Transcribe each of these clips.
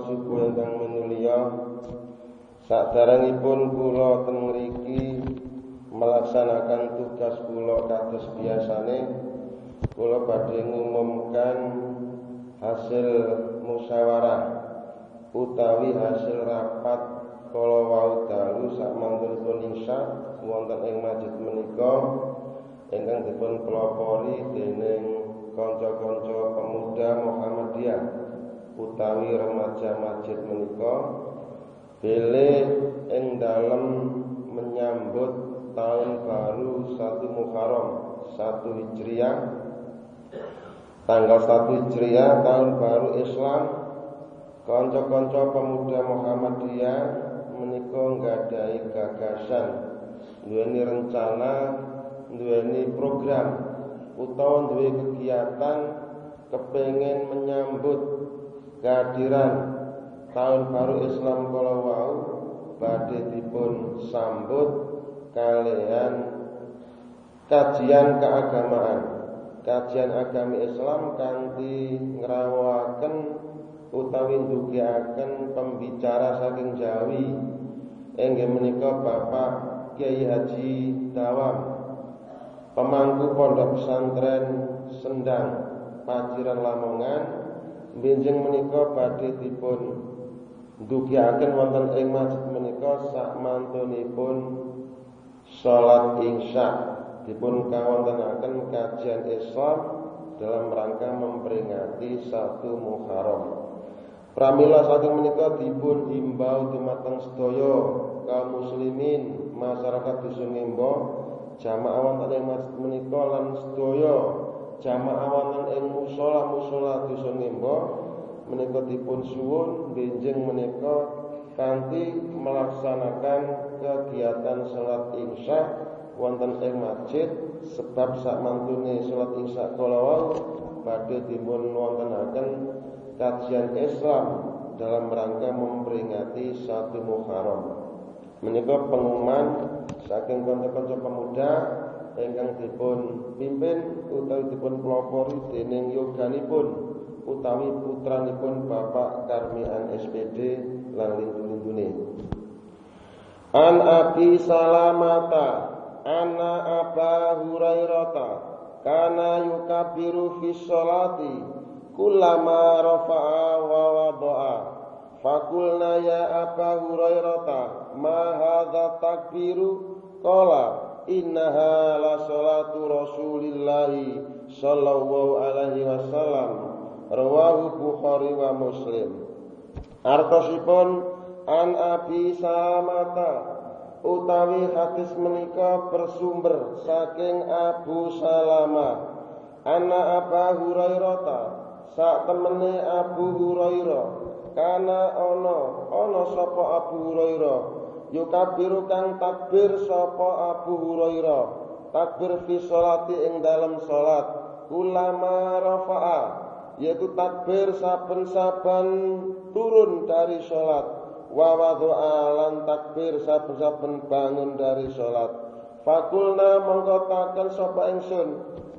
subuh ingkang minulya, saderengipun kula teng mriki melaksanakan tugas kula kados biasane, kula badhe ngumumkan hasil musyawarah utawi hasil rapat kala wau dalu sakmantunipun isya wonten ing masjid menika ingkang dipun pelopori dening kanca-kanca pemuda Muhammadiyah utawi remaja masjid menika bilih ing dalem menyambut tahun baru 1 Muharram 1 Hijriah, tanggal 1 Hijriah tahun baru Islam. Kanca-kanca pemuda Muhammadiyah menika nggadahi gagasan, duweni rencana, duweni program utawa duwe kegiatan kepengin menyambut kehadiran tahun baru Islam kala wau badhe dipun sambut kalian kajian keagamaan, kajian agami Islam kanthi ngrawuhaken utawi ndugiaken pembicara saking Jawi inggih menika Bapak Kyai Haji Dawam, pemangku Pondok Pesantren Sendang Paciran Lamongan. Benjing menika badhe dipun ndugiaken wonten ing masjid menika sakmantunipun salat Isya, dipun kawontenaken kajian Islam dalam rangka memperingati 1 Muharram. Pramila saking menika dipun himbau dumateng sedaya kaum muslimin masyarakat dusun Ngembo, jamaah wonten ing masjid menika lan sedaya jamaah wonten ing musala dusun Ngembo menika dipun suwun benjing menika kanthi melaksanakan kegiatan salat Isya wonten ing masjid, sebab sakmantune salat Isya kala wau badhe dipun wontenaken kajian Islam dalam rangka memperingati 1 Muharram. Menika pengumuman saking kanca-kanca pemuda ingkang dipun pimpin utawi dipun pelopori dening yoganipun utawi putranipun Bapak Karmian SPD lan lintu-lintune. An Abi Salamata anna Aba Hurairata kana yukabiru fi sholati kullama rafa'a wa wada'a. Fakulna ya Aba Hurairata ma hadza takbiru? Qala innaha la salatu Rasulillahi sallallahu alaihi wasallam. Rawahu Bukhari wa Muslim. Artosipun an Abi Salamata utawi hadis menika bersumber saking Abu Salamah anna Aba Hurairata sak temene Abu Hurairah kana ana sapa Abu Hurairah yukabiru kang takbir sapa Abu Hurairah takbir fi sholati ing dalem salat ulama rafa'a yaitu takbir saben-saben turun dari salat wa wadha'a lan takbir saben-saben bangun dari salat. Fakulna mongko taken sapa ingsun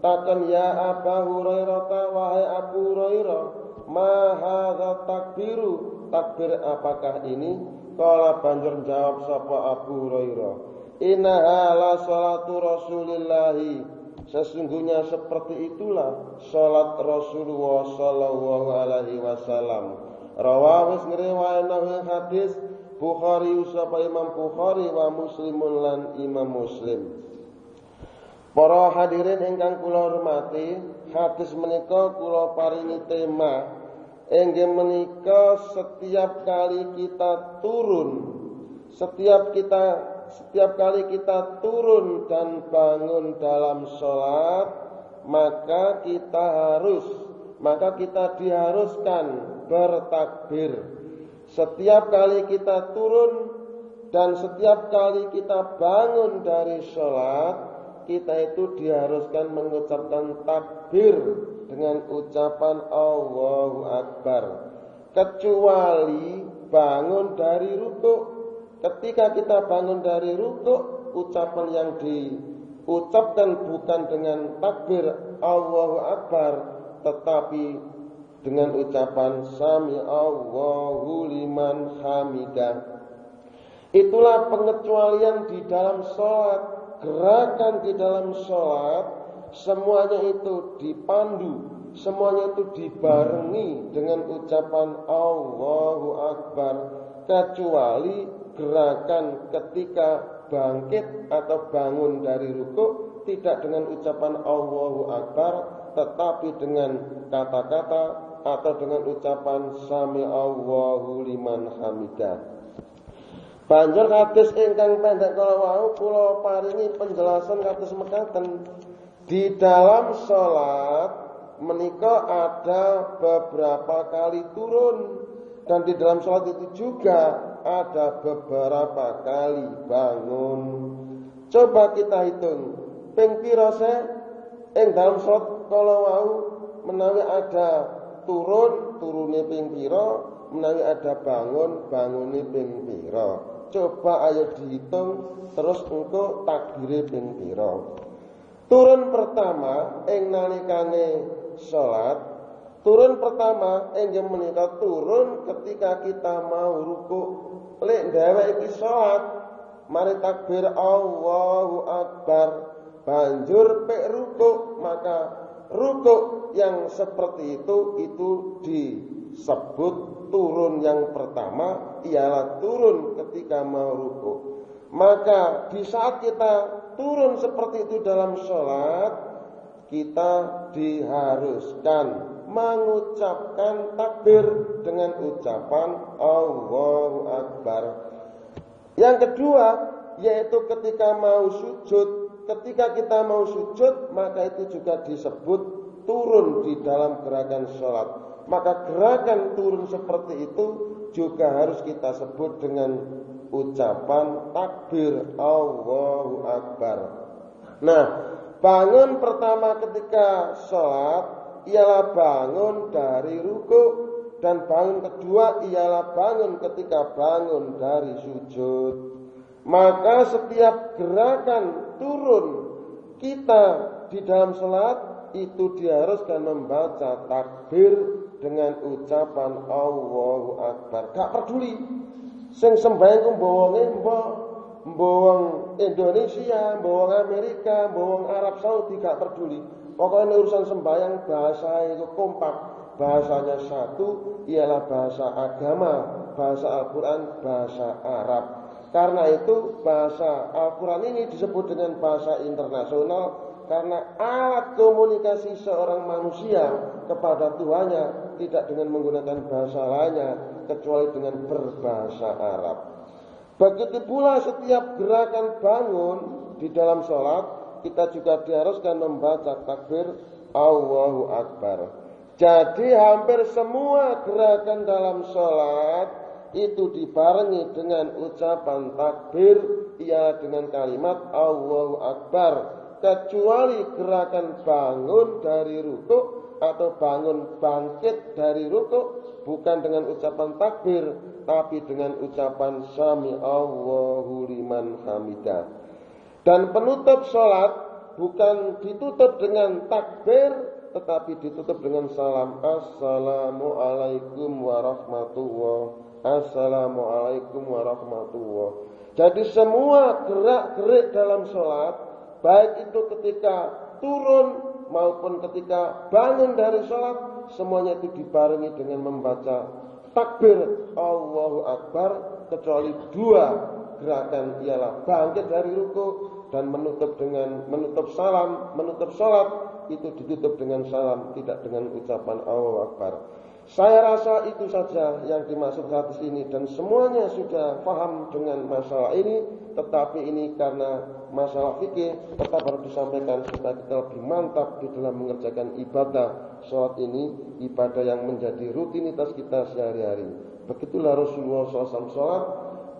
taken ya Aba Hurairah wahai Abu Hurairah ma hadza takbiru, takbir apakah ini? Kala banjur jawab sapa Abu Hurairah innaha la salatu Rasulillahi, sesungguhnya seperti itulah salat Rasulullah sallallahu alaihi wasallam. Rawahus ngriwayatna hadis Bukhari sapa Imam Bukhari wa Muslimun lan Imam Muslim. Para hadirin ingkang kula hormati, hadis menika kula paringi tema inggih menika setiap kali kita turun dan bangun dalam sholat, maka kita diharuskan bertakbir. Setiap kali kita turun dan setiap kali kita bangun dari sholat, kita itu diharuskan mengucapkan takbir dengan ucapan Allahu Akbar, kecuali bangun dari rukuk. Ketika kita bangun dari rukuk, ucapan yang diucapkan bukan dengan takbir Allahu Akbar, tetapi dengan ucapan Sami Allahu liman hamidah. Itulah pengecualian di dalam sholat. Gerakan di dalam sholat semuanya itu dipandu, semuanya itu dibarengi dengan ucapan Allahu Akbar, kecuali gerakan ketika bangkit atau bangun dari rukuk tidak dengan ucapan Allahu Akbar, tetapi dengan kata-kata atau dengan ucapan Sami Allahu liman hamidah. Banjur kados ingkang pendek kala wau kula paringi penjelasan kados mekaten. Di dalam salat menika ada beberapa kali turun, dan di dalam salat itu juga ada beberapa kali bangun. Coba kita hitung ping pira ing dalam salat kala wau, menawi ada turune ping pira, menawi ada bangune ping pira. Coba ayo dihitung terus engko takbire ping pira. Turun pertama ing nalikane salat, turun pertama inggih menika turun ketika kita mau rukuk. Lek dheweke iki salat, mari takbir Allahu Akbar, banjur pek rukuk, maka rukuk yang seperti itu disebut turun yang pertama, ialah turun ketika mau rukuk. Maka di saat kita turun seperti itu dalam sholat, kita diharuskan mengucapkan takbir dengan ucapan Allahu Akbar. Yang kedua, yaitu ketika mau sujud. Ketika kita mau sujud, maka itu juga disebut turun di dalam gerakan sholat. Maka gerakan turun seperti itu juga harus kita sebut dengan ucapan takbir Allahu Akbar. Nah, bangun pertama ketika sholat ialah bangun dari rukuk, dan bangun kedua ialah bangun ketika bangun dari sujud. Maka setiap gerakan turun kita di dalam sholat itu diharuskan membaca takbir dengan ucapan Allahu Akbar. Gak peduli sing sembahyang ku mbowong Indonesia, mbowong Amerika, mbowong Arab Saudi, gak peduli. Pokoknya urusan sembahyang bahasa itu kompak. Bahasanya satu, ialah bahasa agama, bahasa Al-Quran, bahasa Arab. Karena itu bahasa Al-Quran ini disebut dengan bahasa internasional, karena alat komunikasi seorang manusia kepada Tuhannya tidak dengan menggunakan bahasa lainnya kecuali dengan berbahasa Arab. Begitu pula setiap gerakan bangun di dalam sholat, kita juga diharuskan membaca takbir Allahu Akbar. Jadi hampir semua gerakan dalam sholat itu dibarengi dengan ucapan takbir, ia dengan kalimat Allahu Akbar, kecuali gerakan bangun dari rukuk atau bangun bangkit dari rukuk bukan dengan ucapan takbir, tapi dengan ucapan Sami Allahu liman hamidah. Dan penutup sholat bukan ditutup dengan takbir, tetapi ditutup dengan salam. Assalamualaikum warahmatullahi. Assalamualaikum warahmatullahi. Jadi semua gerak-gerik dalam sholat, baik itu ketika turun maupun ketika bangun dari sholat, semuanya itu dibarengi dengan membaca takbir Allahu Akbar, kecuali dua gerakan, ialah bangkit dari rukuk dan menutup salam. Menutup sholat itu ditutup dengan salam, tidak dengan ucapan Allahu Akbar. Saya rasa itu saja yang dimaksud hadis ini, dan semuanya sudah paham dengan masalah ini. Tetapi ini karena masalah fikih tetap harus disampaikan supaya kita lebih mantap di dalam mengerjakan ibadah sholat ini, ibadah yang menjadi rutinitas kita sehari-hari. Begitulah Rasulullah SAW sholat,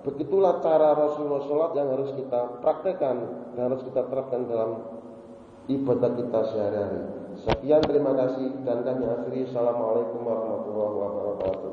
begitulah cara Rasulullah sholat yang harus kita praktekkan dan harus kita terapkan dalam ibadah kita sehari-hari. Sekian, terima kasih, dan kami akhiri. Assalamualaikum warahmatullahi wabarakatuh.